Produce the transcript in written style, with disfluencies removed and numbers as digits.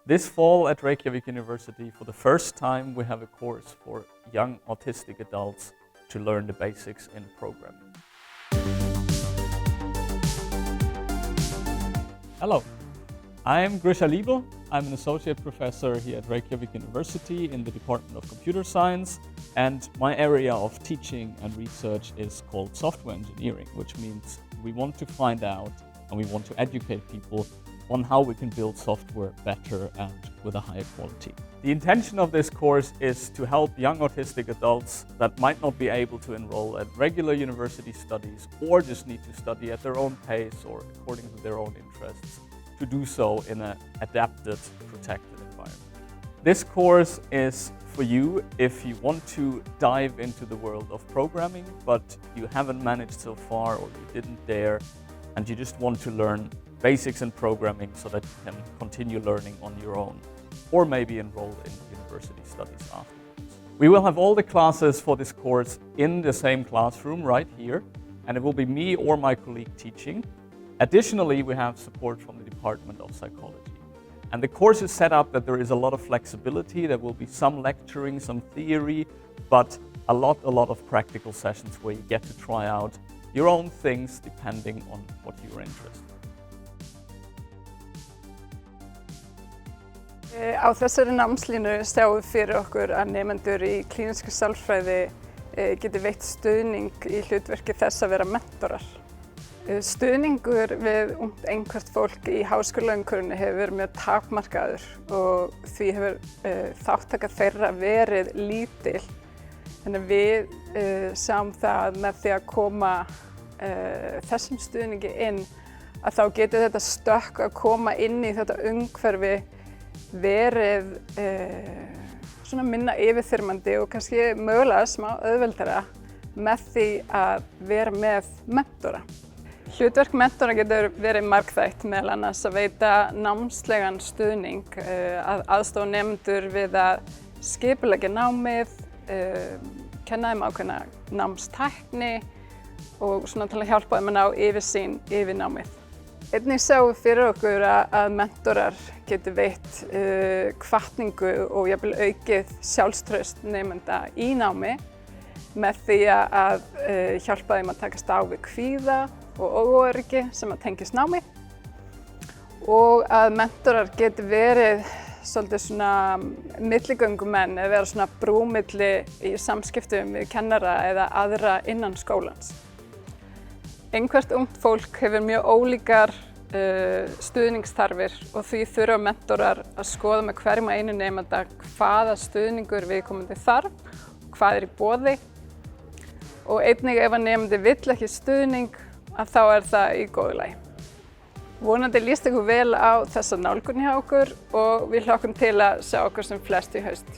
This fall at Reykjavik University, for the first time, we have a course for young autistic adults to learn the basics in programming. Hello, I'm Grisha Liebel. I'm an associate professor here at Reykjavik University in the Department of Computer Science, and my area of teaching and research is called software engineering, which means we want to find out and we want to educate people on how we can build software better and with a higher quality. The intention of this course is to help young autistic adults that might not be able to enroll at regular university studies or just need to study at their own pace or according to their own interests, to do so in an adapted, protected environment. This course is for you if you want to dive into the world of programming, but you haven't managed so far or you didn't dare, and you just want to learn basics in programming so that you can continue learning on your own, or maybe enroll in university studies afterwards. We will have all the classes for this course in the same classroom right here, and it will be me or my colleague teaching. Additionally, we have support from the Department of Psychology. And the course is set up that there is a lot of flexibility. There will be some lecturing, some theory, but a lot of practical sessions where you get to try out your own things depending on what you're interested in. Á þessari námslínu sjáum við fyrir okkur að nemendur í klínískri sálfræði geti veitt stuðning í hlutverki þess að vera mentorar. Stuðningur við ungt einhvert fólk í háskólaumhverfinu hefur verið mjög takmarkaður og því hefur þátttaka þeirra verið lítil. Þannig að við sjáum það með því að koma þessum stuðningi inn að þá getur þetta stökk að koma inn í þetta umhverfi verið svona minna yfirþyrmandi og kannski mögulega smá auðveldara með því að vera með mentora. Hlutverk mentora getur verið margþætt, meðal annars að veita námslegan stuðning, að aðstoða nemendur við að skipuleggja námið, kenna þeim ákveðna námstækni og svona til að hjálpa þeim að ná yfirsýn yfir námið. Einnig sjáum við fyrir okkur að mentorar getur veitt hvatningu og jafnvel aukið sjálfstraust nemenda í námi með því að hjálpa þeim að takast á við kvíða og óöryggi sem að tengist námi, og að mentorar getur verið svolítið svona milligöngumenn eða vera svona brúmilli í samskiptum við kennara eða aðra innan skólans. Einhvert ungt fólk hefur mjög ólíkar stuðningsþarfir og því þurfa mentorar að skoða með hverjum og einu nemanda hvaða stuðningur viðkomandi þarf, hvað í boði, og einnig ef að nemandi vill ekki stuðning að þá það í góðu lagi. Vonandi líst ykkur vel á þessa nálgun hjá okkur og við hlökkum til að sjá okkur sem flest í haust.